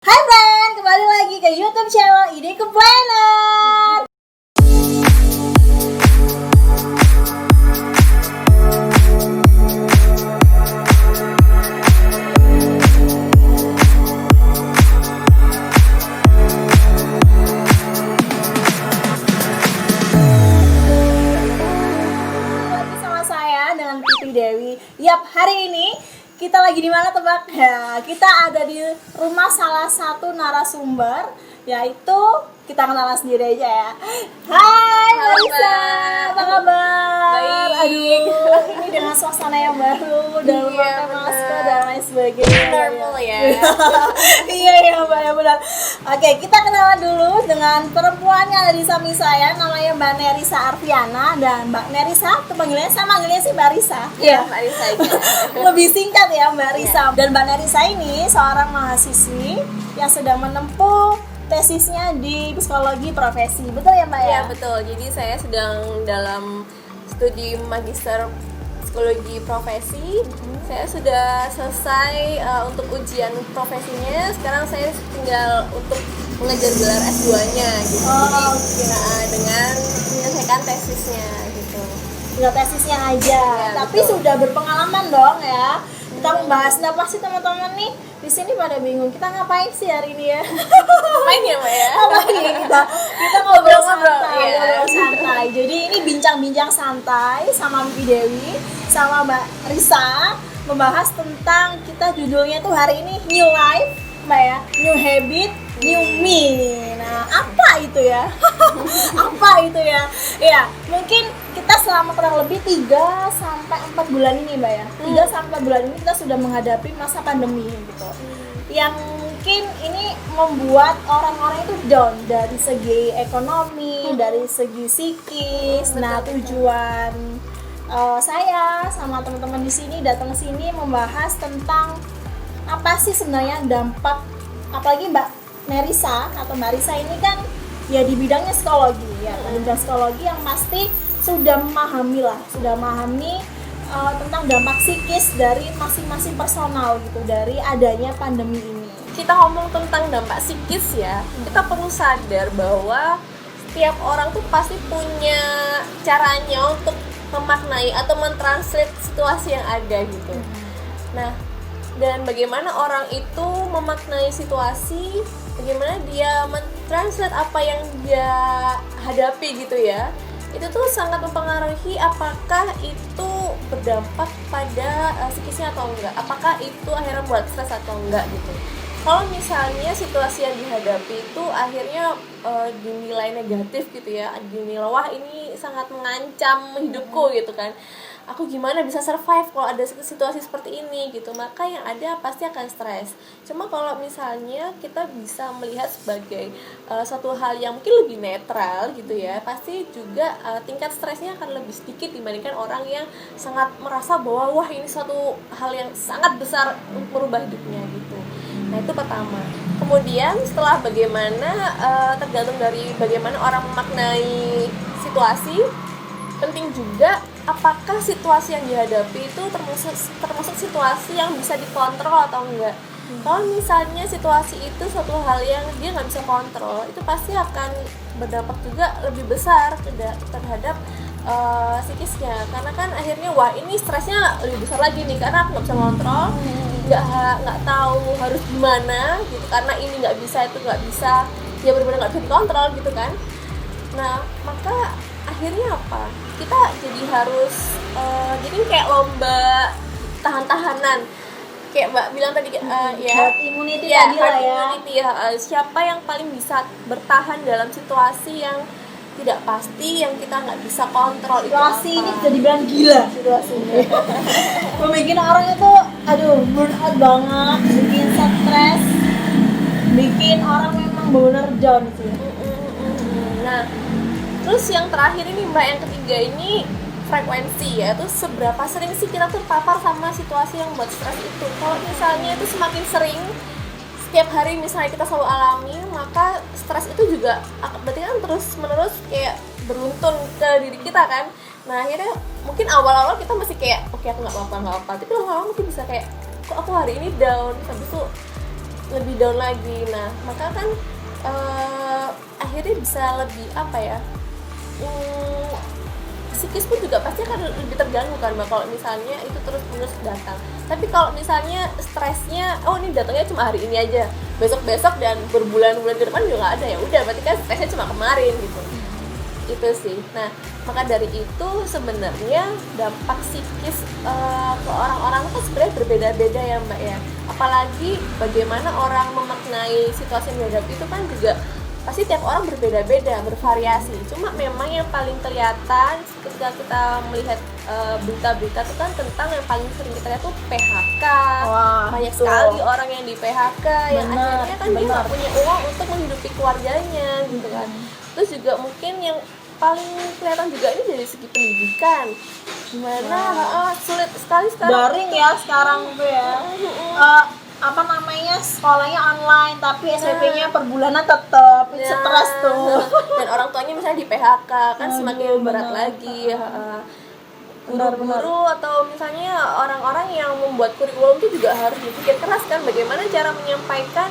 Hai friend, kembali lagi ke YouTube channel Ideku Planner. Lagi sama saya dengan Titi Dewi. Yap, hari ini kita lagi di mana tebak? Ya, kita ada di rumah salah satu narasumber, yaitu kita kenalan sendiri aja ya. Hai Marisa, apa kabar? Baik. Aduh, ini dengan suasana yang baru dan Iya, memakai benar. masker dan lain sebagainya. Normal ya. Iya ya Mbak, ya benar. Oke, kita kenalan dulu dengan perempuan yang ada di samping saya, namanya Mbak Nerisa Arfiana. Dan Mbak Nerisa, tuh panggilannya saya manggilnya sih Mbak Risa. Iya, Mbak Risa aja. Lebih singkat ya Mbak Risa. Dan Mbak Nerisa ini seorang mahasiswi yang sedang menempuh tesisnya di psikologi profesi. Betul ya Mbak ya? Iya, betul. Jadi saya sedang dalam studi magister psikologi profesi. Saya sudah selesai untuk ujian profesinya. Sekarang saya tinggal untuk mengejar gelar S2-nya gitu. Oh, Jadi oke. dengan menyelesaikan tesisnya gitu. Tinggal tesisnya aja. Iya, Tapi betul. sudah berpengalaman dong ya. Kita membahas apa sih teman-teman nih? Di sini pada bingung. Kita ngapain sih hari ini ya? Ngapain ya, Mbak ya? Ngapain ya kita ngobrol Ngobrol-ngobrol, santai, iya. ngobrol santai. Jadi ini bincang-bincang santai sama Mpi Dewi sama Mbak Risa membahas tentang kita judulnya tuh hari ini New Life, Mbak ya. New Habit, New Me. Nah, apa itu ya? Apa itu ya? Ya, mungkin kita selama kurang lebih 3 sampai 4 bulan ini, Mbak ya. 3 sampai 4 bulan ini kita sudah menghadapi masa pandemi gitu. Yang mungkin ini membuat orang-orang itu down dari segi ekonomi, dari segi psikis. Nah, tujuan saya sama teman-teman di sini datang ke sini membahas tentang apa sih sebenarnya dampak, apalagi Mbak Nerisa atau Mbak Risa ini kan ya di bidangnya psikologi ya, di bidang psikologi yang pasti sudah memahami tentang dampak psikis dari masing-masing personal gitu dari adanya pandemi ini. Kita ngomong tentang dampak psikis ya, kita perlu sadar bahwa setiap orang tuh pasti punya caranya untuk memaknai atau mentranslate situasi yang ada gitu. Nah, dan bagaimana orang itu memaknai situasi, bagaimana dia mentranslate apa yang dia hadapi gitu ya, itu tuh sangat mempengaruhi apakah itu berdampak pada psikisnya atau enggak, apakah itu akhirnya buat stres atau enggak gitu. Kalau misalnya situasi yang dihadapi itu akhirnya dinilai negatif gitu ya, dinilai wah ini sangat mengancam hidupku gitu kan, aku gimana bisa survive kalau ada situasi seperti ini gitu, maka yang ada pasti akan stres. Cuma kalau misalnya kita bisa melihat sebagai suatu hal yang mungkin lebih netral gitu ya, pasti juga tingkat stresnya akan lebih sedikit dibandingkan orang yang sangat merasa bahwa wah ini suatu hal yang sangat besar untuk merubah hidupnya gitu. Nah, itu pertama. Kemudian setelah bagaimana tergantung dari bagaimana orang memaknai situasi, penting juga apakah situasi yang dihadapi itu termasuk situasi yang bisa dikontrol atau enggak. Kalau misalnya situasi itu suatu hal yang dia nggak bisa kontrol, itu pasti akan berdampak juga lebih besar terhadap psikisnya, karena kan akhirnya wah ini stresnya lebih besar lagi nih karena aku nggak bisa kontrol, nggak tahu harus gimana gitu, karena ini nggak bisa itu nggak bisa, ya benar-benar nggak bisa dikontrol gitu kan. Nah, maka akhirnya apa, kita jadi harus jadi kayak lomba tahan-tahanan kayak Mbak bilang tadi ya Herd immunity ya, tadi lah herd ya. immunity ya. Siapa yang paling bisa bertahan dalam situasi yang tidak pasti, yang kita nggak bisa kontrol itu Situasi apa? ini bisa dibilang gila situasinya. Bikin orang itu aduh burn out banget, bikin stres, bikin orang memang benar down sih. Nah, terus yang terakhir ini Mbak, yang ketiga ini frekuensi ya, itu seberapa sering sih kita terpapar sama situasi yang buat stres itu. Kalau misalnya itu semakin sering, setiap hari misalnya kita selalu alami, maka stres itu juga berarti kan terus menerus kayak beruntun ke diri kita kan. Nah, akhirnya mungkin awal-awal kita masih kayak oke, aku nggak apa-apa, tapi lama-lama mungkin bisa kayak kok aku hari ini down, habis itu lebih down lagi. Nah maka kan akhirnya bisa lebih apa ya, psikis pun juga pasti akan lebih terganggu kan Mbak kalau misalnya itu terus-menerus datang. Tapi kalau misalnya stresnya, oh ini datangnya cuma hari ini aja, besok-besok dan berbulan-bulan ke depan juga nggak ada, ya udah berarti kan stresnya cuma kemarin gitu. Itu sih. Nah maka dari itu sebenarnya dampak psikis ke orang-orang itu sebenarnya berbeda-beda ya Mbak ya. Apalagi bagaimana orang memaknai situasi yang dihadapi itu kan juga pasti tiap orang berbeda-beda, bervariasi. Cuma memang yang paling kelihatan ketika kita melihat berita-berita itu kan tentang yang paling sering kita lihat tuh PHK. Wah, banyak betul. sekali orang yang di PHK yang Benar, akhirnya kan dia nggak punya uang untuk menghidupi keluarganya gitu kan. Terus juga mungkin yang paling kelihatan juga ini dari segi pendidikan, gimana sulit sekali sekarang. Daring ya sekarang tuh ya. Apa namanya, sekolahnya online tapi SPP-nya per bulanan tetap stres tuh. Dan orang tuanya misalnya di PHK kan Aduh, semakin berat benar. lagi. Guru-guru atau misalnya orang-orang yang membuat kurikulum itu juga harus berpikir keras kan bagaimana cara menyampaikan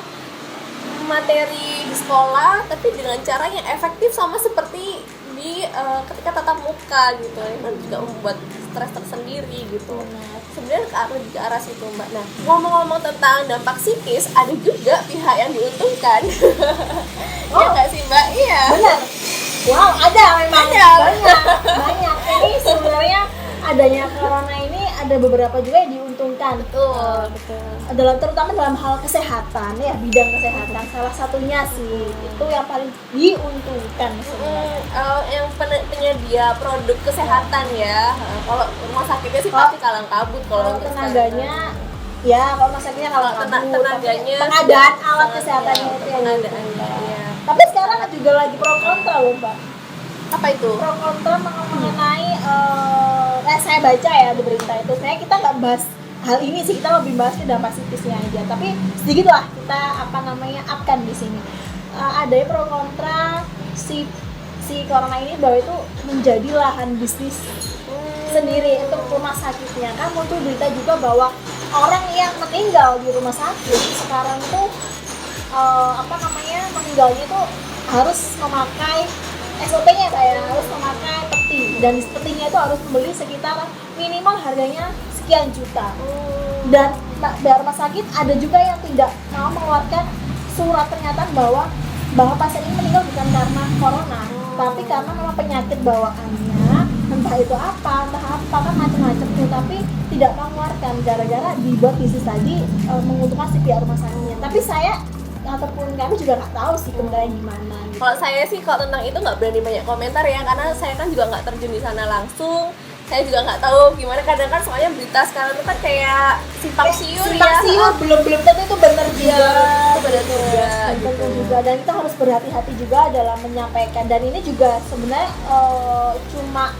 materi di sekolah tapi dengan cara yang efektif sama seperti di ketika tatap muka gitu. Itu juga membuat stres tersendiri gitu. Sebenarnya lebih ke arah situ Mbak. Nah ngomong-ngomong tentang dampak psikis, ada juga pihak yang diuntungkan. Ya nggak sih Mbak? Iya. Benar. Wow, ada memang banyak. Ini sebenarnya adanya corona ini ada beberapa juga yang diuntungkan. Betul. Terutama dalam hal kesehatan ya, bidang kesehatan salah satunya sih itu yang paling diuntungkan sebenarnya. Yang penyedia produk kesehatan ya. Kalau rumah sakitnya sih pasti kalang kabut kalau untuk tenaganya ya, kalau rumah sakitnya kalau tenaganya pengadaan alat kesehatannya itu yang pengadaannya ya. Tapi sekarang juga lagi pro kontra loh Mbak. Apa itu? Pro kontra mengenai saya baca ya di berita itu. Sebenarnya kita nggak bahas hal ini sih, kita lebih bahas ke dampak psikisnya aja. Tapi sedikit lah kita upkan di sini. Ada pro kontra si corona ini bahwa itu menjadi lahan bisnis sendiri untuk rumah sakitnya. Kan muncul berita juga bahwa orang yang meninggal di rumah sakit sekarang itu meninggalnya itu harus memakai SOP-nya harus memakai peti, dan petinya itu harus membeli sekitar minimal harganya sekian juta. Dan dari rumah sakit ada juga yang tidak mau mengeluarkan surat pernyataan bahwa pasien ini meninggal bukan karena corona, tapi karena memang penyakit bawaannya, entah itu apa kan macam-macam tuh, tapi tidak mengeluarkan gara-gara dibuat bisnis tadi menguntungkan si pihak rumah sakitnya. Tapi saya ataupun kami juga nggak tahu sih kebenarannya gimana gitu. Kalau saya sih kalau tentang itu nggak berani banyak komentar ya, karena saya kan juga nggak terjun di sana langsung. Saya juga nggak tahu gimana, kadang kan soalnya berita sekarang itu kan kayak simpang siur belum tentu itu benar juga. Itu benar juga Tentu juga, dan kita harus berhati-hati juga dalam menyampaikan. Dan ini juga sebenarnya cuma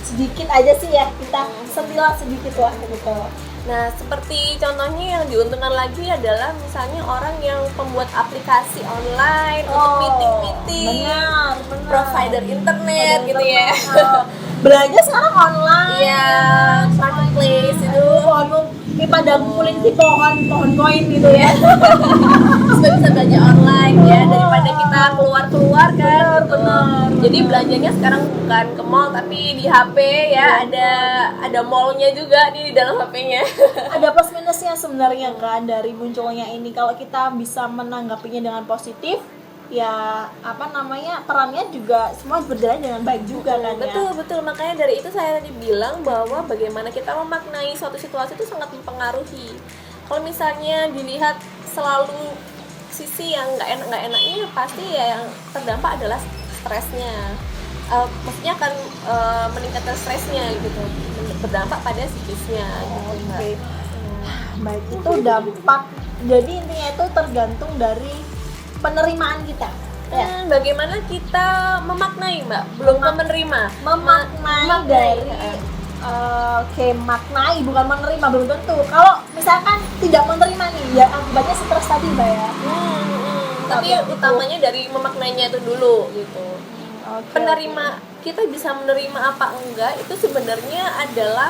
sedikit aja sih ya, kita sentilan sedikit lah gitu. Nah, seperti contohnya yang diuntungkan lagi adalah misalnya orang yang pembuat aplikasi online untuk meeting-meeting, benar. provider internet gitu ya. Belanja sekarang online. Iya, marketplace itu. Ini pada ngumpulin di pohon koin gitu ya. Supaya bisa belanja online ya, daripada kita keluar-keluar kan. Benar. Jadi belanjanya sekarang bukan ke mall tapi di HP ya, ada mallnya juga di dalam HP-nya. Ada plus minusnya sebenarnya kan dari munculnya ini. Kalau kita bisa menanggapinya dengan positif, ya perannya juga semua berjalan dengan baik juga kan ya. Betul, makanya dari itu saya tadi bilang bahwa bagaimana kita memaknai suatu situasi itu sangat mempengaruhi. Kalau misalnya dilihat selalu sisi yang nggak enaknya, pasti ya yang terdampak adalah stresnya. Maksudnya akan meningkatkan stresnya gitu, berdampak pada psikisnya gitu. Oke. Baik, itu dampak. Jadi intinya itu tergantung dari penerimaan kita. Ya. Bagaimana kita memaknai Mbak? Belum menerima. Memaknai dari maknai bukan menerima, belum tentu. Kalau misalkan tidak menerima nih, ya akibatnya stres tadi Mbak ya. Tapi utamanya dari memaknainya itu dulu gitu. Kita bisa menerima apa enggak itu sebenarnya adalah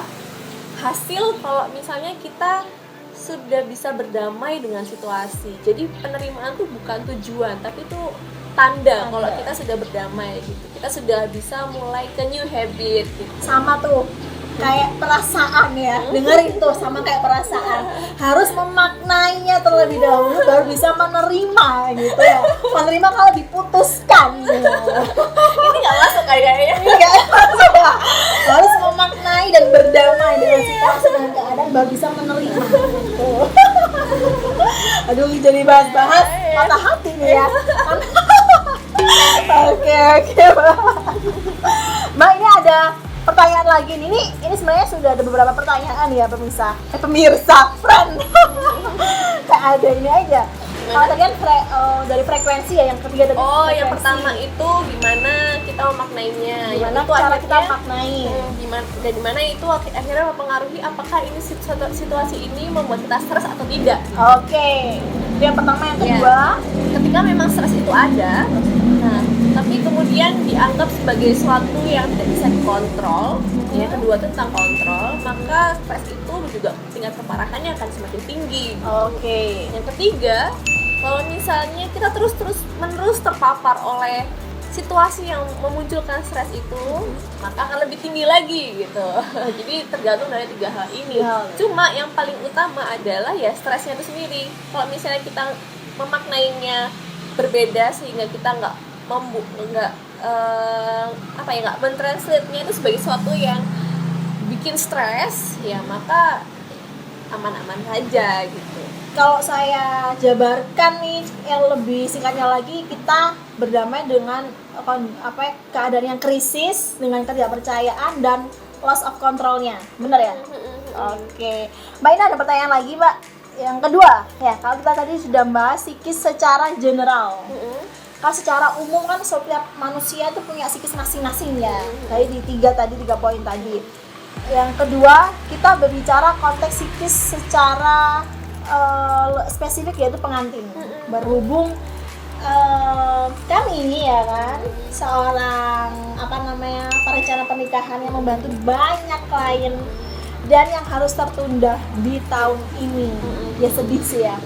hasil kalau misalnya kita sudah bisa berdamai dengan situasi. Jadi penerimaan tuh bukan tujuan, tapi itu tanda kalau kita sudah berdamai gitu. Kita sudah bisa mulai ke new habit gitu. Sama tuh kayak perasaan ya, dengerin tuh, sama kayak perasaan, harus memaknainya terlebih dahulu baru bisa menerima gitu ya, menerima kalau diputuskan gitu. Ini nggak masuk kayaknya. Enggak, harus memaknai dan berdamai dengan situasi dan keadaan baru bisa menerima gitu. Aduh, jadi bahas-bahas patah hati nih ya. Oke, Mbak, ini ada pertanyaan lagi nih. Ini sebenarnya sudah ada beberapa pertanyaan ya pemirsa, friend. Kayak ada ini aja. Kalau tadi kan dari frekuensi ya, yang ketiga dari frekuensi. Yang pertama itu gimana kita memaknainya. Gimana itu cara akhirnya, kita maknai. Gimana itu akhirnya mempengaruhi apakah ini situasi ini membuat kita stres atau tidak. Oke. Itu yang pertama. Yang kedua, ketika memang stres itu ada, nah tapi kemudian dianggap sebagai sesuatu yang tidak bisa dikontrol. Yang kedua itu tentang kontrol, maka stres itu juga tingkat keparahannya akan semakin tinggi. Oke. Yang ketiga, kalau misalnya kita terus terpapar oleh situasi yang memunculkan stres itu, maka akan lebih tinggi lagi gitu. Jadi tergantung dari tiga hal ini. Cuma yang paling utama adalah ya stresnya itu sendiri. Kalau misalnya kita memaknainya berbeda sehingga kita nggak mentranslate-nya itu sebagai sesuatu yang bikin stres, ya maka aman-aman saja gitu. Kalau saya jabarkan nih yang lebih singkatnya lagi, kita berdamai dengan keadaan yang krisis, dengan ketidakpercayaan dan loss of control-nya. Bener ya? Oke. Mbak, ini ada pertanyaan lagi, Mbak. Yang kedua, ya kalau kita tadi sudah bahas psikis secara general. Kalau secara umum kan setiap manusia itu punya psikis masing-masing ya. Tadi di tiga poin tadi. Yang kedua, kita berbicara konteks psikis secara spesifik, yaitu pengantin. Berhubung kami ini ya kan seorang perencana pernikahan yang membantu banyak klien dan yang harus tertunda di tahun ini. Ya sedih sih ya.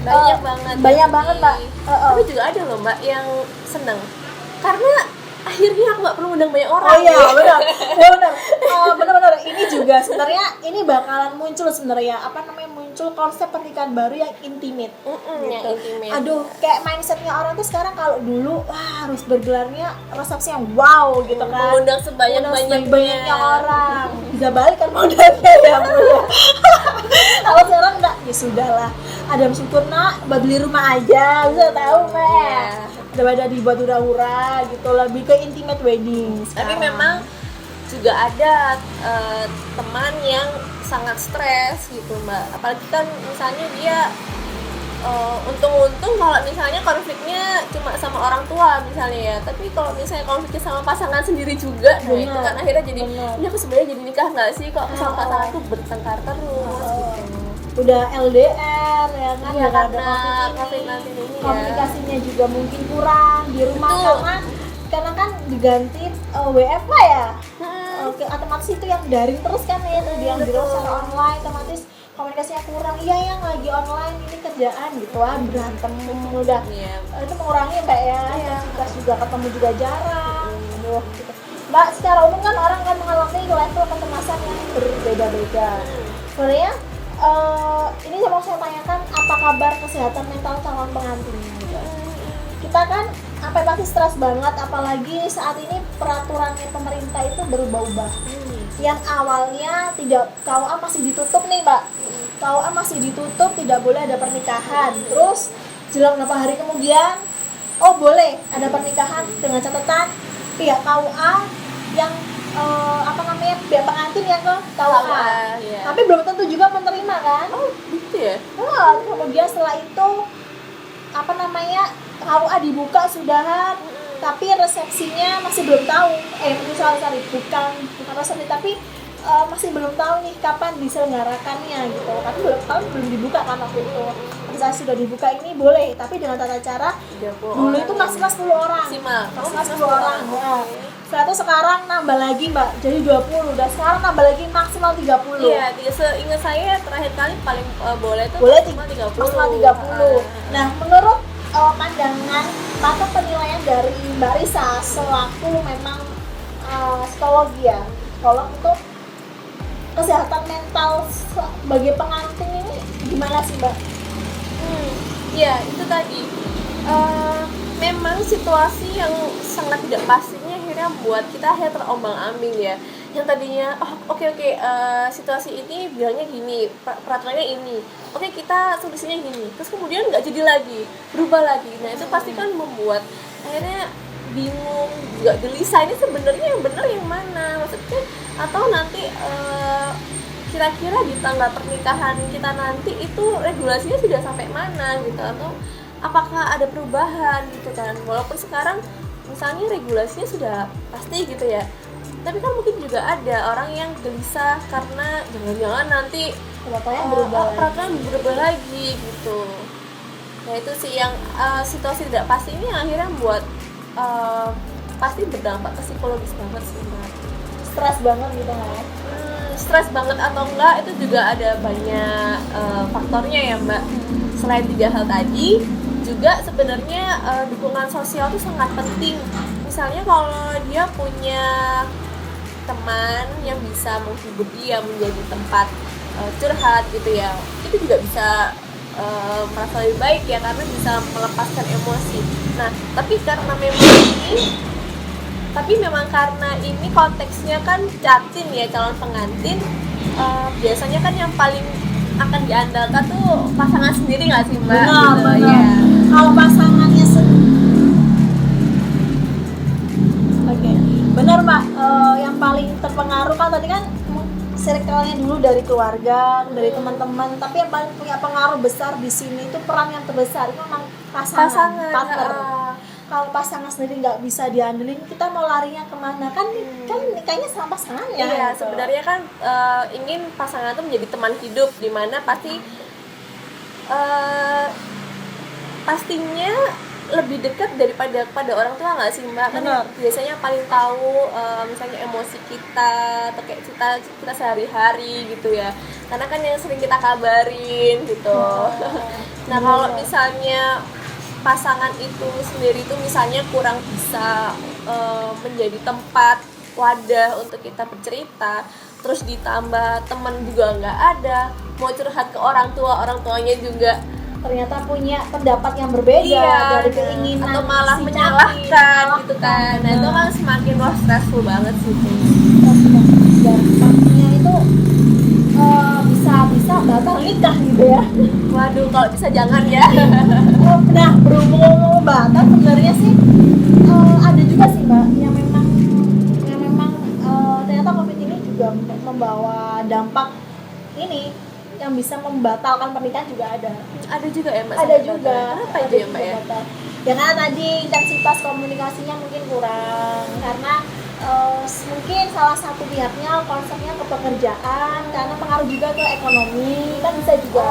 Banyak banget Mbak. Tapi juga ada loh Mbak yang seneng karena akhirnya aku nggak perlu undang banyak orang. Oh iya, benar. Ini juga sebenarnya ini bakalan muncul sebenarnya muncul konsep pernikahan baru yang intimate. Yang intimate. Aduh, kayak mindsetnya orang tuh sekarang, kalau dulu harus bergelarnya resepsi yang wow gitu kan. Mengundang sebanyak-banyaknya orang. Bisa balik kan modalnya ya. Kalau sekarang enggak, ya sudahlah. Adam syukur nak, beli rumah aja, bisa tahu Mbak. Daripada dibuat hura-hura gitu, lebih ke intimate wedding sekarang. Tapi memang juga ada teman yang sangat stres gitu Mbak, apalagi kan misalnya dia untung-untung kalau misalnya konfliknya cuma sama orang tua misalnya ya, tapi kalau misalnya konfliknya sama pasangan sendiri juga, nah itu kan akhirnya jadi ini aku sebenarnya jadi nikah nggak sih, kok aku sama pasangan tuh bertengkar terus gitu. Udah LDR ya kan, ya, karena COVID-19 ini komunikasinya juga mungkin kurang di rumah. Karena kan diganti WFH ya. Oke, otomatis itu yang daring terus kan ya, itu yang di secara online, otomatis komunikasinya kurang. Iya, yang lagi online ini kerjaan gitu kan, berantem udah. Itu mengurangi Mbak ya. Kita juga ketemu juga jarang. Gitu. Mbak, secara umum kan orang kan mengalami level kecemasan yang berbeda-beda. Sebenarnya ini mau saya tanyakan, apa kabar kesehatan mental calon pengantin gitu. Kita kan pasti stres banget, apalagi saat ini peraturannya pemerintah itu berubah-ubah. Yang awalnya KUA masih ditutup nih Mbak. KUA masih ditutup, tidak boleh ada pernikahan. Terus jelang beberapa hari kemudian, boleh ada pernikahan dengan catatan pihak KUA yang pihak pengantin yang ke KUA. Tapi belum tentu juga menerima kan? Oh, gitu ya? Kemudian setelah itu KUA dibuka sudahan, tapi resepsinya masih belum tahu. Bukan resepsi, tapi masih belum tahu nih kapan diselenggarakannya gitu. Tapi belum dibuka kan waktu itu. Tapi misalnya sudah dibuka ini boleh, tapi dengan tata cara 30 dulu orang itu maksimal 10 orang. maksimal Maksimal 10 orang. Nah, setelah itu sekarang nambah lagi Mbak, jadi 20. Dan sekarang nambah lagi maksimal 30. Iya, seingat saya terakhir kali paling boleh itu Boleh maksimal 30. maksimal 30. Nah, menurut pandangan atau penilaian dari Mbak Risa selaku memang psikologi ya, psikolog itu kesehatan mental bagi pengantin ini gimana sih Mbak? Ya itu tadi memang situasi yang sangat tidak pastinya akhirnya buat kita akhirnya terombang-ambing ya. Yang tadinya oke, situasi ini bilangnya gini, peraturannya ini, oke kita solusinya gini, terus kemudian nggak jadi lagi, berubah lagi. Nah itu pasti kan membuat akhirnya bingung, juga gelisah, ini sebenarnya yang benar yang mana maksudnya, atau nanti kira-kira di tanggal pernikahan kita nanti itu regulasinya sudah sampai mana gitu, atau apakah ada perubahan gitu kan. Walaupun sekarang misalnya regulasinya sudah pasti gitu ya, tapi kan mungkin juga ada orang yang gelisah karena jangan-jangan nanti peraturan berubah lagi gitu. Nah itu sih yang situasi tidak pasti ini akhirnya membuat pasti berdampak ke psikologis banget sih Mbak. Stres banget gitu nggak ya? Stres banget atau enggak itu juga ada banyak faktornya ya Mbak. Selain 3 hal tadi, juga sebenarnya dukungan sosial itu sangat penting. Misalnya kalau dia punya teman yang bisa menghibur dia, menjadi tempat curhat gitu ya, itu juga bisa merasa lebih baik ya, karena bisa melepaskan emosi. Nah tapi memang karena ini konteksnya kan catin ya, calon pengantin, biasanya kan yang paling akan diandalkan tuh pasangan sendiri nggak sih Mbak? Benar, gitu, benar. ya. Kalau pasangannya Oke, benar Mbak. Yang paling terpengaruh kan tadi kan circle-nya dulu dari keluarga, dari teman-teman, tapi yang paling punya pengaruh besar di sini itu peran yang terbesar itu memang pasangan. Partner. Kalau pasangan sendiri nggak bisa diandelin, kita mau larinya kemana? Kan nikahnya sama pasangannya. Iya, gitu. sebenarnya kan ingin pasangan itu menjadi teman hidup, di mana pastinya lebih dekat daripada pada orang tua nggak sih Mbak? Kan biasanya paling tahu misalnya emosi kita atau kayak kita sehari-hari gitu ya, karena kan yang sering kita kabarin gitu. Nah kalau misalnya pasangan itu sendiri itu misalnya kurang bisa menjadi tempat wadah untuk kita bercerita, terus ditambah teman juga nggak ada, mau curhat ke orang tuanya juga ternyata punya pendapat yang berbeda dari keinginan atau malah menyalahkan gitu kan. Nah itu kan semakin stressful banget sih itu. Dan pastinya itu bisa batal nikah gitu ya. Waduh, kalau bisa jangan ya. Nah berhubung batal sebenarnya sih ada juga sih Mbak yang memang ternyata COVID ini juga membawa dampak ini yang bisa membatalkan pernikahan juga ada. Ada juga ya Mbak? Ada juga. Kenapa itu ya Mbak ya? Ya karena tadi intensitas komunikasinya mungkin kurang, karena mungkin salah satu pihaknya konsepnya ke pekerjaan, karena pengaruh juga ke ekonomi, kan bisa juga.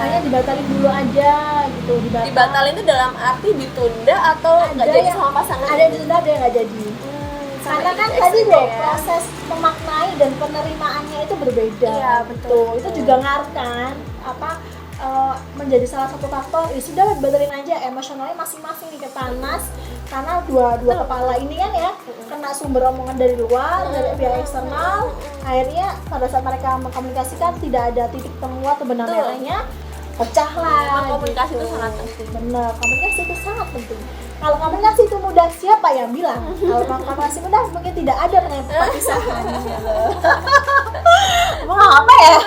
Hanya dibatalin dulu aja gitu. Dibatalin itu dalam arti ditunda atau nggak jadi sama pasangan? Ada yang ditunda, ada yang nggak jadi. Karena kan tadi loh proses memaknai dan penerimaannya itu berbeda. Iya betul. Itu juga ngaruh kan menjadi salah satu faktor. Ya sudah batalin aja, emosionalnya masing-masing nih panas karena dua kepala ini kan ya kena sumber omongan dari luar, dari pihak eksternal. Akhirnya pada saat mereka mengkomunikasikan tidak ada titik temu atau benang merahnya, pecah lah. Komunikasi itu sangat penting. Benar, komunikasi itu sangat penting. Kalau komunikasi itu mudah, siapa yang bilang? Kalau komunikasi mudah, mungkin tidak ada perpisahan. Emang apa ya?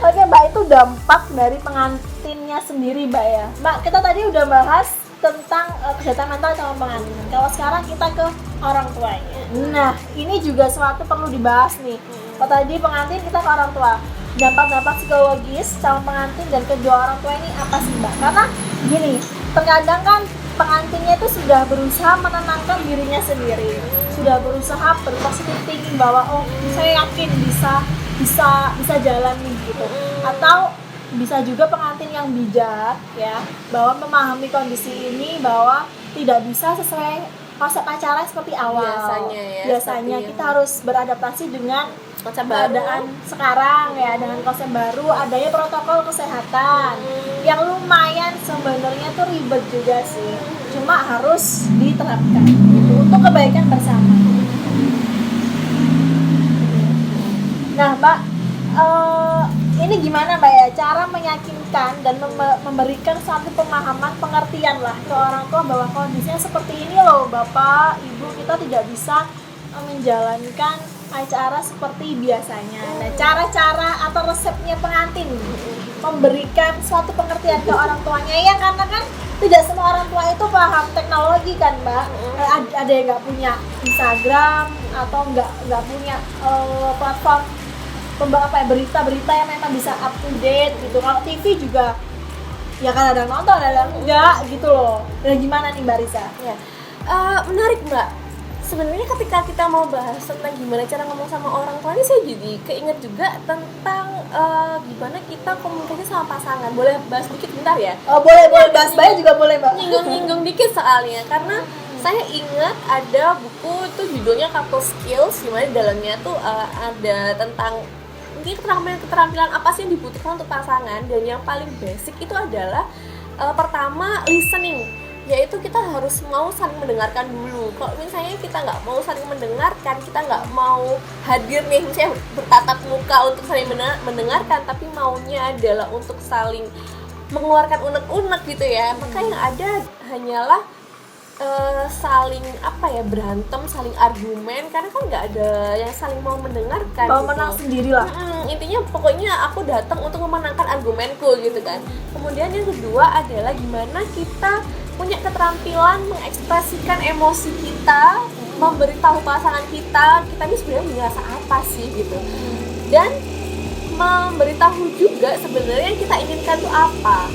Oke Mbak, itu dampak dari pengantinnya sendiri Mbak ya. Mbak, kita tadi udah bahas tentang kesehatan mental sama pengantin. Kalau sekarang kita ke orang tuanya. Nah, ini juga suatu perlu dibahas nih. Kalau tadi pengantin, kita ke orang tua. Dampak-dampak psikologis calon pengantin dan kedua orang tua ini apa sih Mbak? Karena gini, terkadang kan pengantinnya itu sudah berusaha menenangkan dirinya sendiri, sudah berusaha berpositif thinking bahwa saya yakin bisa jalan nih gitu, atau bisa juga pengantin yang bijak ya, bahwa memahami kondisi ini bahwa tidak bisa sesuai konsep acara seperti awal. Biasanya kita harus beradaptasi dengan konsep keadaan sekarang ya, dengan konsep baru, adanya protokol kesehatan yang lumayan sebenarnya tuh ribet juga sih, cuma harus diterapkan gitu, untuk kebaikan bersama. Nah Mbak, ini gimana Mbak ya cara meyakinkan dan memberikan suatu pemahaman, pengertian lah ke orang tua bahwa kondisinya seperti ini loh Bapak, Ibu, kita tidak bisa menjalankan acara seperti biasanya. Nah, cara-cara atau resepnya pengantin memberikan suatu pengertian ke orang tuanya ya, karena kan tidak semua orang tua itu paham teknologi kan Mbak. Ada yang nggak punya Instagram atau nggak punya platform berita-berita yang memang bisa up to date gitu. Kalau TV juga ya kan ada nonton, ada enggak gitu loh. Nah, gimana nih Mbak Risa? Ya. Menarik Mbak. Sebenarnya ketika kita mau bahas tentang gimana cara ngomong sama orang tua ini, saya jadi keinget juga tentang gimana kita komunikasi sama pasangan. Boleh bahas dikit bentar ya? Oh boleh bahas banyak juga boleh Mbak. Nyinggung dikit soalnya, karena saya ingat ada buku itu judulnya Couple Skills, dimana di dalamnya tuh ada tentang mungkin keterampilan apa sih yang dibutuhkan untuk pasangan, dan yang paling basic itu adalah pertama listening, yaitu kita harus mau saling mendengarkan dulu. Kalau misalnya kita nggak mau saling mendengarkan, kita nggak mau hadir nih misalnya bertatap muka untuk saling mendengarkan, tapi maunya adalah untuk saling mengeluarkan unek-unek gitu ya, maka yang ada hanyalah saling berantem, saling argumen, karena kan nggak ada yang saling mau mendengarkan. Mau gitu. menang sendiri lah. Intinya pokoknya aku datang untuk memenangkan argumenku gitu kan. Kemudian yang kedua adalah gimana kita punya keterampilan mengekspresikan emosi kita, memberitahu pasangan kita ini sebenarnya merasa apa sih gitu, dan memberitahu juga sebenarnya yang kita inginkan itu apa.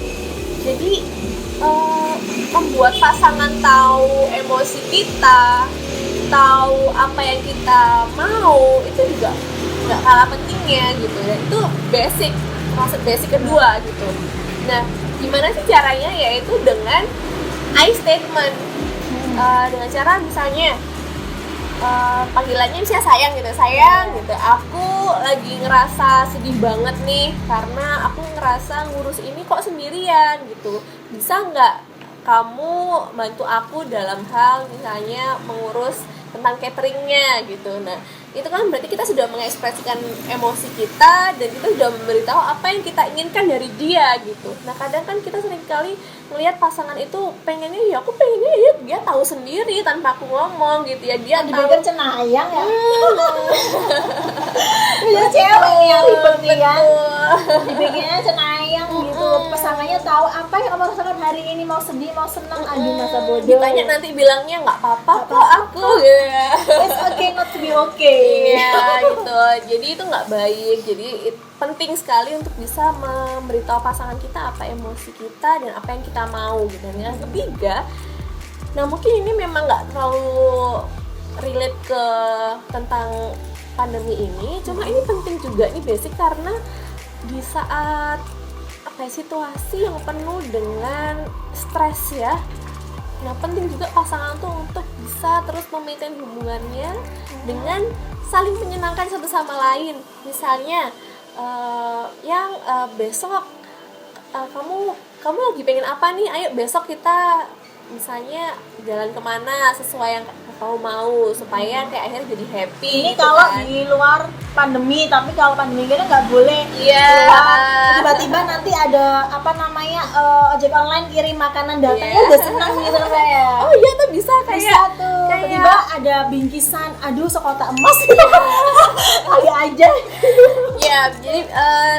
Jadi membuat pasangan tahu emosi kita, tahu apa yang kita mau, itu juga nggak kalah pentingnya gitu ya. Itu basic, maksud basic kedua gitu. Nah, gimana sih caranya? Yaitu dengan I statement, dengan cara misalnya panggilannya misalnya sayang gitu, aku lagi ngerasa sedih banget nih karena aku ngerasa ngurus ini kok sendirian gitu, bisa nggak kamu bantu aku dalam hal misalnya mengurus tentang cateringnya gitu. Nah, itu kan berarti kita sudah mengekspresikan emosi kita dan kita sudah memberitahu apa yang kita inginkan dari dia gitu. Nah, kadang kan kita seringkali melihat pasangan itu pengennya ya dia tahu sendiri tanpa aku ngomong gitu ya, dia tahu. Dipikir cenayang ya. Dia cewek yang ribet nih kan. Dipikirnya cenayang gitu. Pasangannya tahu apa yang kamu rasakan hari ini, mau sedih, mau senang, aduh masa bodoh. Ditanya nanti bilangnya nggak apa-apa kok aku gitu ya. It's okay not to be okay. Iya gitu. Jadi itu nggak baik. Jadi penting sekali untuk bisa memberitahu pasangan kita apa emosi kita dan apa yang kita mau gitu. Dan yang ketiga, nah mungkin ini memang nggak terlalu relate ke tentang pandemi ini, cuma ini penting juga, ini basic karena di saat situasi yang penuh dengan stres ya. Nah, penting juga pasangan tuh untuk bisa terus memaintain hubungannya dengan saling menyenangkan satu sama lain. Misalnya besok kamu lagi pengen apa nih? Ayo besok kita misalnya jalan kemana sesuai yang kamu mau, supaya kayak akhirnya jadi happy. Ini gitu kalau kan. di luar pandemi, tapi kalau pandemi kita nggak boleh keluar. Tiba-tiba nanti ada ojek online kirim makanan datangnya udah senang gitu kayak. Oh iya tuh bisa tuh. Tiba-tiba ada bingkisan, aduh sekotak emas. Kali aja. Ya, jadi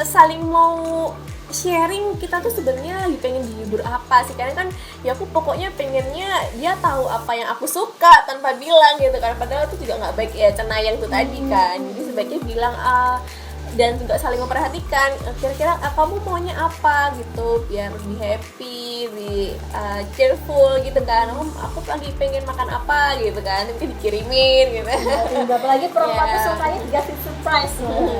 saling mau sharing, kita tuh sebenarnya lagi pengen dihibur apa sih, karena kan ya aku pokoknya pengennya dia tahu apa yang aku suka tanpa bilang gitu kan, padahal itu juga nggak baik ya, cenayang tuh tadi kan. Jadi sebaiknya bilang dan juga saling memperhatikan kira-kira kamu maunya apa gitu biar lebih happy, lebih cheerful gitu kan. Aku lagi pengen makan apa gitu kan, mungkin dikirimin gitu. Apalagi perempuan tuh sukanya dikasih surprise.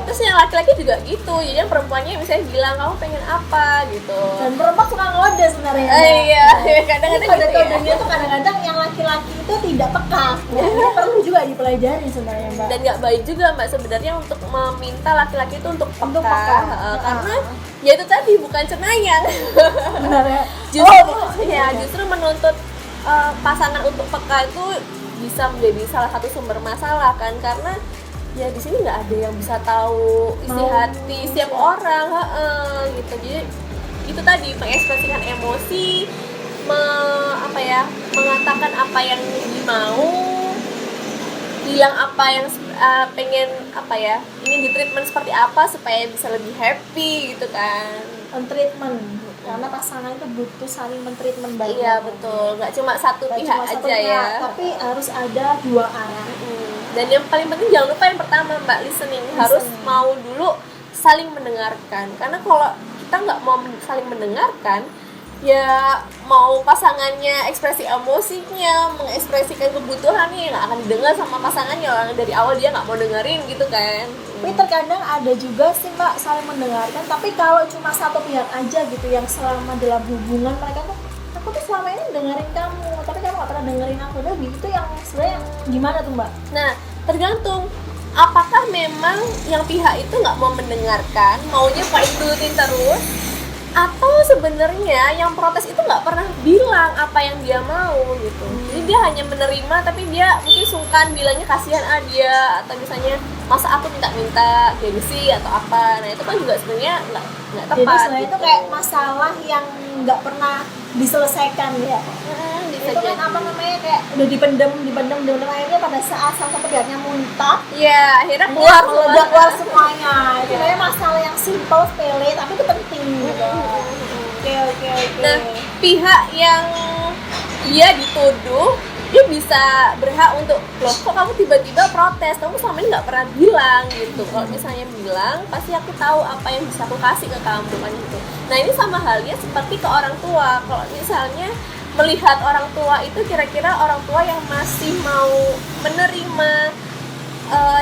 Terus yang laki-laki juga gitu, jadi yang perempuannya misalnya bilang kamu pengen apa gitu. Dan perempuan suka ngode sebenarnya. Iya, kadang-kadang gitu ya. Kode-kodenya tuh kadang-kadang yang laki-laki itu tidak peka. Ini perlu juga dipelajari sebenarnya Mbak. Dan nggak baik juga Mbak sebenarnya untuk meminta laki-laki itu untuk peka. Karena ya itu tadi bukan cenayang. Benar ya. Justru menuntut pasangan untuk peka itu bisa menjadi salah satu sumber masalah kan, karena ya di sini nggak ada yang bisa tahu isi hati setiap orang gitu. Jadi itu tadi mengekspresikan emosi, mengatakan apa yang dimau, bilang apa yang pengen ingin di treatment seperti apa supaya bisa lebih happy gitu kan. Treatment karena pasangan itu butuh saling mentreatment baik. Iya betul, nggak cuma satu pihak aja ya, tapi harus ada dua arah. Dan yang paling penting jangan lupa yang pertama Mbak, listening. Harus mau dulu saling mendengarkan, karena kalau kita nggak mau saling mendengarkan, ya mau pasangannya ekspresi emosinya, mengekspresikan kebutuhannya, nggak akan didengar sama pasangannya. Orang dari awal dia nggak mau dengerin gitu kan. Tapi terkadang ada juga sih Mbak saling mendengarkan, tapi kalau cuma satu pihak aja gitu yang selama dalam hubungan mereka tuh, aku tuh selama ini dengerin kamu, tapi kamu nggak pernah dengerin aku. Udah gitu yang sebenarnya gimana tuh Mbak? Nah tergantung, apakah memang yang pihak itu nggak mau mendengarkan, maunya nurutin terus, atau sebenarnya yang protes itu nggak pernah bilang apa yang dia mau gitu. Jadi dia hanya menerima, tapi dia mungkin sungkan bilangnya, kasihan dia, atau misalnya masa aku minta gengsi atau apa. Nah itu kan juga sebenarnya nggak tepat. Jadi sebenarnya gitu. itu kayak masalah yang nggak pernah diselesaikan ya. Bisa itu kan jadi. apa namanya, kayak udah dipendam akhirnya pada saat salah satu pihaknya muntah, Iya, akhirnya keluar semuanya. Itu kayak masalah yang simple, sepele, tapi itu penting gitu. Oke. Nah, pihak yang dia dituduh, dia bisa berhak untuk, loh kok kamu tiba-tiba protes, kamu selama ini nggak pernah bilang gitu. Kalau misalnya bilang, pasti aku tahu apa yang bisa aku kasih ke kamu kan gitu. Nah ini sama halnya seperti ke orang tua. Kalau misalnya melihat orang tua itu kira-kira orang tua yang masih mau menerima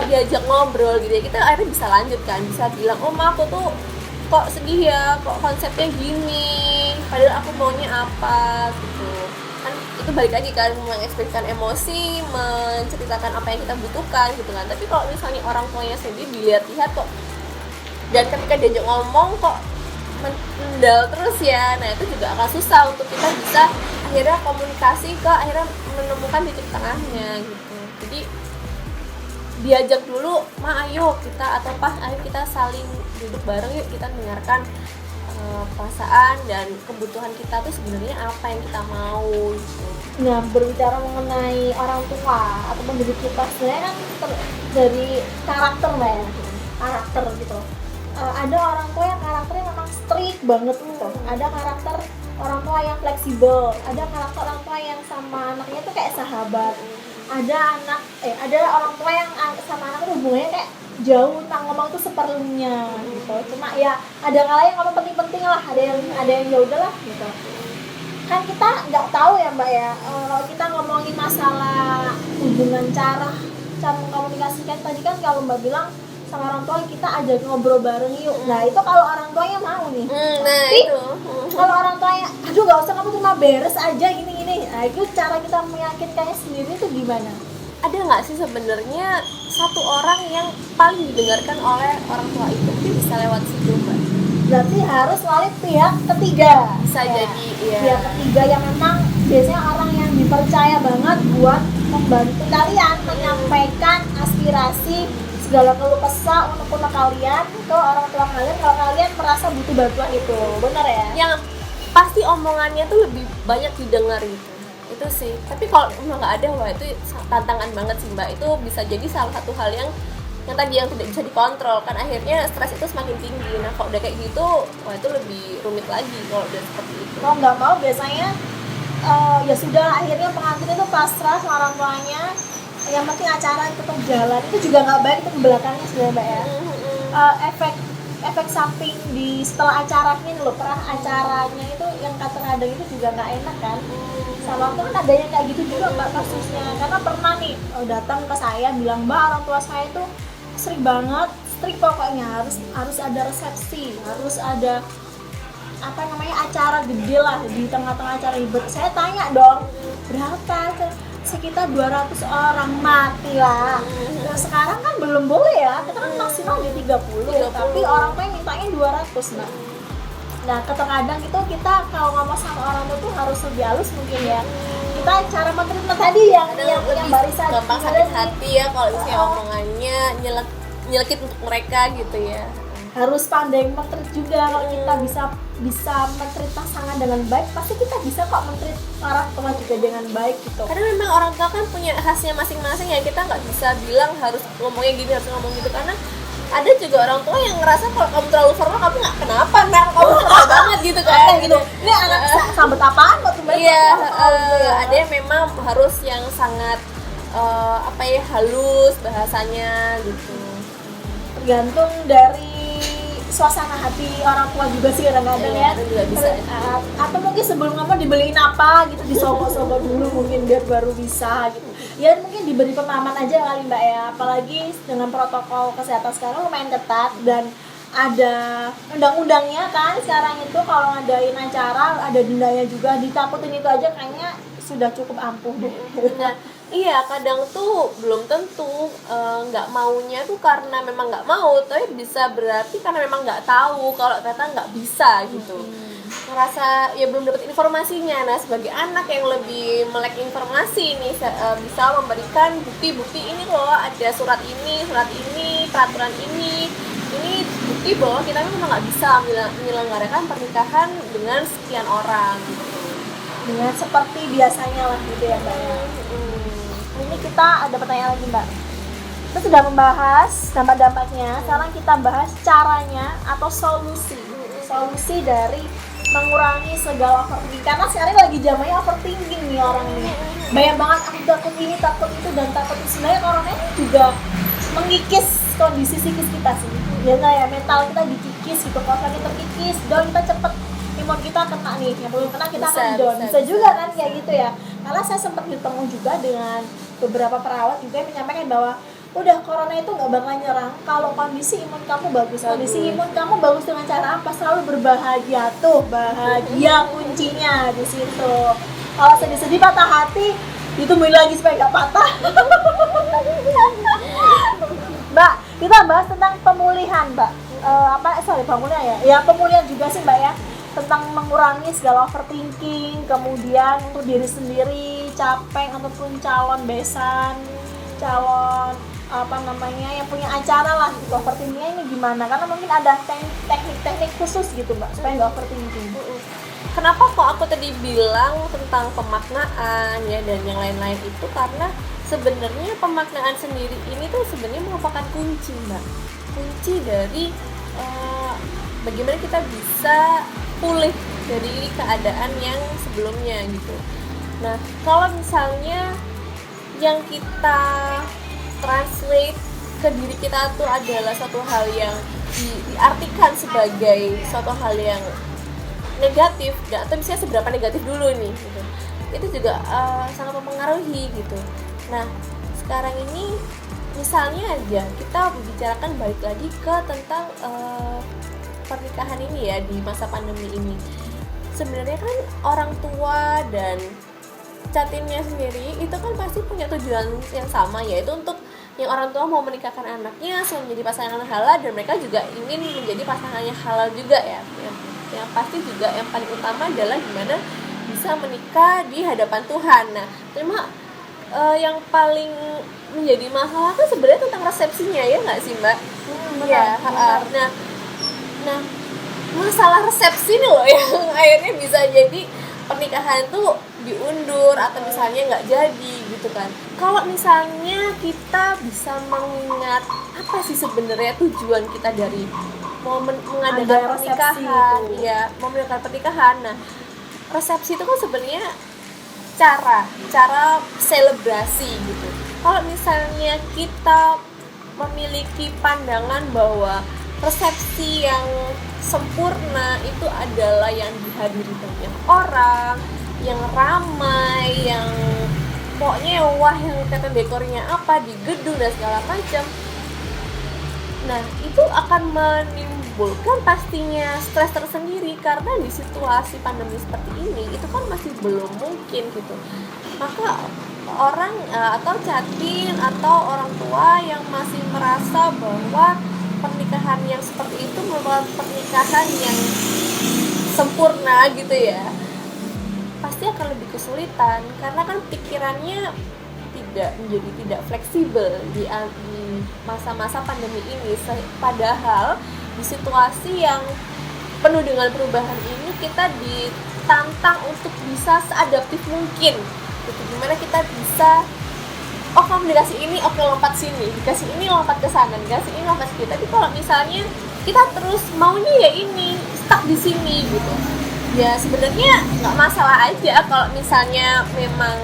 diajak ngobrol gitu ya, kita akhirnya bisa lanjut kan, bisa bilang, oh ma aku tuh kok sedih ya, kok konsepnya gini, padahal aku maunya apa gitu kan. Itu balik lagi kan, mengekspresikan emosi, menceritakan apa yang kita butuhkan gitu kan. Tapi kalau misalnya orang tuanya sendiri dilihat-lihat kok, dan ketika diajak ngomong kok mendal terus ya, nah itu juga akan susah untuk kita bisa akhirnya komunikasi ke akhirnya menemukan titik tengahnya gitu. Jadi diajak dulu, ma ayo kita, atau pas ayo kita saling duduk bareng yuk, kita dengarkan perasaan dan kebutuhan kita tuh sebenarnya apa yang kita mau gitu. Nah, berbicara mengenai orang tua ataupun diri kita, sebenarnya kan dari karakter Mbak ya, karakter gitu. Ada orang tua yang karakternya memang strict banget gitu. Ada karakter orang tua yang fleksibel, ada karakter orang tua yang sama anaknya tuh kayak sahabat. Ada orang tua yang sama anaknya hubungannya kayak jauh, tentang ngomong tuh seperlunya gitu. Cuma ya ada kalanya ngomong penting-penting lah, ada yang ya udahlah gitu. Kan kita nggak tahu ya Mbak ya, kalau kita ngomongin masalah hubungan, cara mengkomunikasikan tadi kan, kalau Mbak bilang sama orang tua kita ajak ngobrol bareng yuk. Nah itu kalau orang tuanya mau nih. Tapi kalau orang tuanya, aduh nggak usah, kamu cuma beres aja gini. Nah itu cara kita meyakinkannya sendiri itu gimana? Ada nggak sih sebenarnya satu orang yang paling didengarkan oleh orang tua itu? Mungkin bisa lewat situ Mbak. Berarti harus melalui pihak ketiga. Bisa ya. jadi ya. Pihak ketiga yang memang biasanya orang yang dipercaya banget buat membantu kalian menyampaikan aspirasi, segala keluh kesah untuk kalian ke orang tua kalian kalau kalian merasa butuh bantuan itu. Benar ya? Yang pasti omongannya tuh lebih banyak didengar gitu. Itu sih. Tapi kalau emang nggak ada, wah itu tantangan banget sih Mbak. Itu bisa jadi salah satu hal yang tadi yang tidak bisa dikontrol kan, akhirnya stres itu semakin tinggi. Nah kalau udah kayak gitu, wah itu lebih rumit lagi kalau udah seperti itu. Kalau nggak mau biasanya ya sudah, akhirnya pengantin itu pasrah sama orang tuanya, yang penting acara tetap jalan. Itu juga nggak baik, itu belakangnya sebenarnya Mbak ya. efek samping di setelah acaranya ini loh, acaranya itu yang kadang itu juga nggak enak kan. Sama tuh kan ada yang kayak gitu juga mbak kasusnya, karena pernah nih datang ke saya bilang, mbak orang tua saya itu strict banget, strict pokoknya harus ada resepsi, harus ada acara gede lah di tengah-tengah acara ribet. Saya tanya dong, berapa? Sekitar 200 orang, mati lah. Nah, sekarang kan belum boleh ya, kita kan maksimal di 30, tapi orang tua mintanya 200 mbak. Nah kadang-kadang itu kita kalau ngomong sama orang tua tuh harus lebih halus mungkin ya. Kita cara menerima tadi yang Mbak Risa gampang sakit hati ya kalau misalnya omongannya nyelekit untuk mereka gitu ya. Harus pandai mentreat juga. Kalau kita bisa mentreat pasangan dengan baik, pasti kita bisa kok mentreat orang tua juga dengan baik gitu. Karena memang orang tua kan punya khasnya masing-masing ya, kita nggak bisa bilang harus ngomongnya gini, harus ngomong gitu, karena ada juga orang tua yang ngerasa kalau kamu terlalu formal, kamu nggak kenapa nak, kamu formal banget gitu kan gitu. Ini anak sambet apaan kok tuh? Iya, ada yang memang harus yang sangat halus bahasanya gitu. Tergantung dari suasana hati orang tua juga sih kadang-kadang ya. Juga bisa. Atau mungkin sebelum ngomong dibeliin apa gitu, disogok-sogok dulu mungkin biar baru bisa gitu. Ya mungkin diberi pemahaman aja kali mbak ya, apalagi dengan protokol kesehatan sekarang lumayan ketat dan ada undang-undangnya kan sekarang itu, kalau ngadain acara ada dendanya juga, ditakutin itu aja kayaknya sudah cukup ampuh deh. Nah, iya kadang tuh belum tentu nggak maunya tuh karena memang nggak mau, tapi bisa berarti karena memang nggak tahu kalau ternyata nggak bisa gitu. Ngerasa ya belum dapat informasinya. Nah sebagai anak yang lebih melek informasi nih bisa memberikan bukti-bukti, ini loh ada surat ini, peraturan ini bukti bahwa kita memang nggak bisa menyelenggarakan pernikahan dengan sekian orang gitu. Dengan seperti biasanya lah gitu ya mbak ya. Ini kita ada pertanyaan lagi mbak. Kita sudah membahas dampak-dampaknya, sekarang kita bahas caranya atau solusi dari mengurangi segala overthinking, karena sekarang lagi zamannya overthinking nih orang ini. Banyak banget aku takut ini, takut itu, dan takut itu. Sebenarnya corona ini juga mengikis kondisi psikis kita sih. Biasa ya, mental kita dikikis gitu, kalau kita terkikis, down kita cepet, imun kita kena nih, yang belum kena kita akan down. Bisa juga kan kayak gitu ya. Karena saya sempat bertemu juga dengan beberapa perawat juga yang menyampaikan bahwa udah corona itu nggak bakal nyerang kalau kondisi imun kamu bagus. Kondisi imun kamu bagus dengan cara apa? Selalu berbahagia, tuh bahagia kuncinya di situ. Kalau sedih-sedih patah hati ditumbuhin lagi supaya nggak patah. Mbak, kita bahas tentang pemulihan mbak. Pemulihan ya? Ya pemulihan juga sih mbak ya, tentang mengurangi segala overthinking, kemudian untuk diri sendiri, capek ataupun calon besan, calon yang punya acara lah gitu, overthinkingnya ini gimana, karena mungkin ada teknik-teknik khusus gitu mbak supaya nggak overthinking. Kenapa kok aku tadi bilang tentang pemaknaan ya dan yang lain-lain itu, karena sebenarnya pemaknaan sendiri ini tuh sebenarnya merupakan kunci mbak, kunci dari bagaimana kita bisa pulih dari keadaan yang sebelumnya gitu. Nah kalau misalnya yang kita translate ke diri kita tuh adalah suatu hal yang diartikan sebagai suatu hal yang negatif, atau misalnya seberapa negatif dulu nih gitu, itu juga sangat mempengaruhi gitu. Nah sekarang ini misalnya aja kita bicarakan balik lagi ke tentang pernikahan ini ya di masa pandemi ini. Sebenarnya kan orang tua dan catinnya sendiri itu kan pasti punya tujuan yang sama, yaitu untuk yang orang tua mau menikahkan anaknya supaya menjadi pasangan halal, dan mereka juga ingin menjadi pasangannya halal juga ya. Yang pasti juga yang paling utama adalah gimana bisa menikah di hadapan Tuhan. Nah, cuma yang paling menjadi masalah kan sebenarnya tentang resepsinya ya nggak sih mbak? Iya. Nah, masalah resepsi nih loh yang akhirnya bisa jadi pernikahan tuh diundur atau misalnya nggak jadi gitu kan. Kalau misalnya kita bisa mengingat apa sih sebenarnya tujuan kita dari mau mengadakan pernikahan, ya mau mengadakan pernikahan. Nah, resepsi itu kan sebenarnya cara selebrasi gitu. Kalau misalnya kita memiliki pandangan bahwa persepsi yang sempurna itu adalah yang dihadiri banyak orang, yang ramai, yang pokoknya wah, yang tata dekornya apa di gedung dan segala macam. Nah, itu akan menimbulkan pastinya stres tersendiri, karena di situasi pandemi seperti ini itu kan masih belum mungkin gitu. Maka orang atau catin atau orang tua yang masih merasa bahwa pernikahan yang seperti itu merupakan pernikahan yang sempurna gitu ya, pasti akan lebih kesulitan karena kan pikirannya tidak fleksibel di masa-masa pandemi ini. Padahal di situasi yang penuh dengan perubahan ini kita ditantang untuk bisa seadaptif mungkin gitu. Gimana kita bisa kamu dikasih ini, oke lompat sini, dikasih ini lompat ke sana, dikasih ini lompat sini. Tapi kalau misalnya kita terus maunya ya ini, stuck di sini gitu, ya sebenarnya nggak masalah aja kalau misalnya memang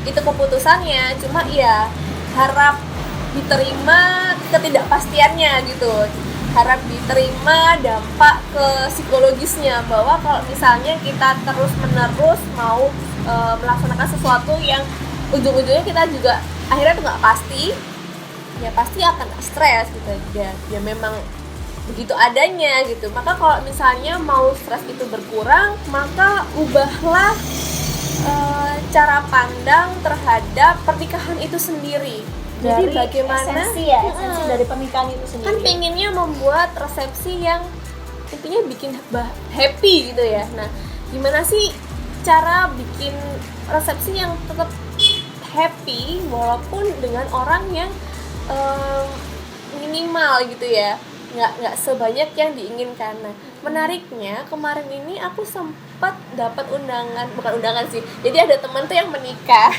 itu keputusannya. Cuma ya harap diterima ketidakpastiannya gitu, harap diterima dampak ke psikologisnya, bahwa kalau misalnya kita terus menerus mau melaksanakan sesuatu yang ujung-ujungnya kita juga akhirnya tuh nggak pasti, ya pasti akan stres gitu ya memang begitu adanya gitu. Maka kalau misalnya mau stres itu berkurang, maka ubahlah cara pandang terhadap pernikahan itu sendiri. Jadi Dari bagaimana esensi dari pernikahan itu sendiri. kan pengennya membuat resepsi yang intinya bikin happy gitu ya. Nah, gimana sih cara bikin resepsi yang tetap happy walaupun dengan orang yang minimal gitu ya, nggak sebanyak yang diinginkan. Nah, menariknya kemarin ini aku sempat dapat bukan undangan sih, jadi ada teman tuh yang menikah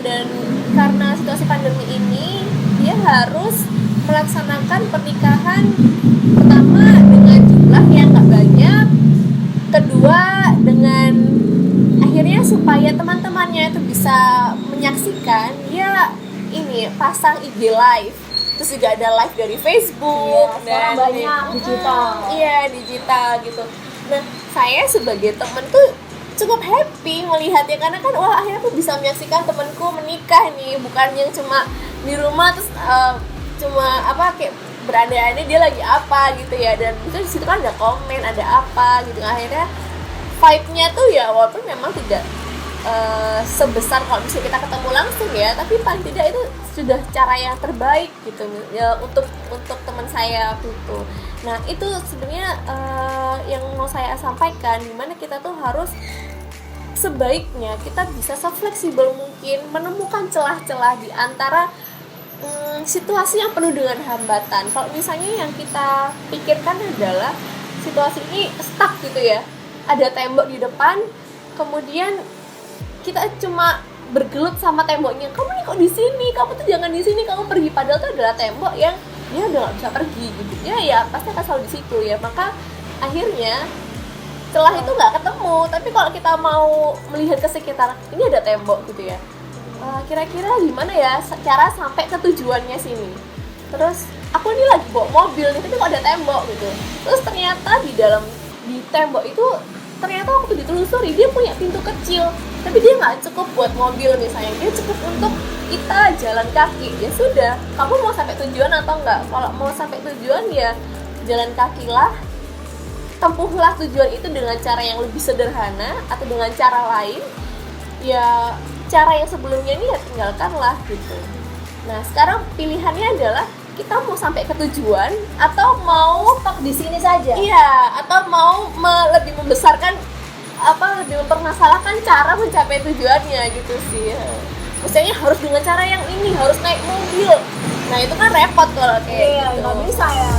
dan karena situasi pandemi ini dia harus melaksanakan pernikahan pertama dengan jumlah yang nggak banyak, kedua dengan akhirnya supaya teman-temannya itu bisa menyaksikan dia ini pasang IG live, terus juga ada live dari Facebook dan banyak digital. Iya, digital gitu. Nah, saya sebagai temen tuh cukup happy melihatnya, karena kan wah akhirnya aku bisa menyaksikan temanku menikah nih, bukan yang cuma di rumah terus cuma kayak berada dia lagi apa gitu ya. Dan itu di situ kan ada komen, ada apa gitu. Akhirnya vibe-nya tuh ya walaupun memang tidak sebesar kalau misalnya kita ketemu langsung ya, tapi paling tidak itu sudah cara yang terbaik gitu ya untuk teman saya gitu. Nah, itu sebenarnya yang mau saya sampaikan, dimana kita tuh harus sebaiknya kita bisa se-fleksibel mungkin menemukan celah-celah di antara situasi yang penuh dengan hambatan. Kalau misalnya yang kita pikirkan adalah situasi ini stuck gitu ya, ada tembok di depan, kemudian kita cuma bergelut sama temboknya. Kamu nih kok di sini? Kamu tuh jangan di sini, kamu pergi. Padahal itu adalah tembok yang dia udah nggak bisa pergi gitu. Ya pasti akan selalu di situ ya. Maka akhirnya celah itu nggak ketemu. Tapi kalau kita mau melihat ke sekitar, ini ada tembok gitu ya. Kira-kira gimana ya cara sampai ke tujuannya sini? Terus aku ini lagi bawa mobil nih, tapi kok ada tembok gitu. Terus ternyata di tembok itu ternyata waktu ditelusuri dia punya pintu kecil, tapi dia nggak cukup buat mobil misalnya, dia cukup untuk kita jalan kaki. Ya sudah, kamu mau sampai tujuan atau enggak? Kalau mau sampai tujuan ya jalan kakilah, tempuhlah tujuan itu dengan cara yang lebih sederhana atau dengan cara lain. Ya cara yang sebelumnya ini ya tinggalkanlah gitu. Nah, sekarang pilihannya adalah kita mau sampai ke tujuan atau mau stop di sini saja. Iya, atau mau lebih membesarkan lebih mempermasalahkan cara mencapai tujuannya gitu sih. Misalnya harus dengan cara yang ini, harus naik mobil. Nah, itu kan repot kalau kayak gitu. Nggak bisa ya.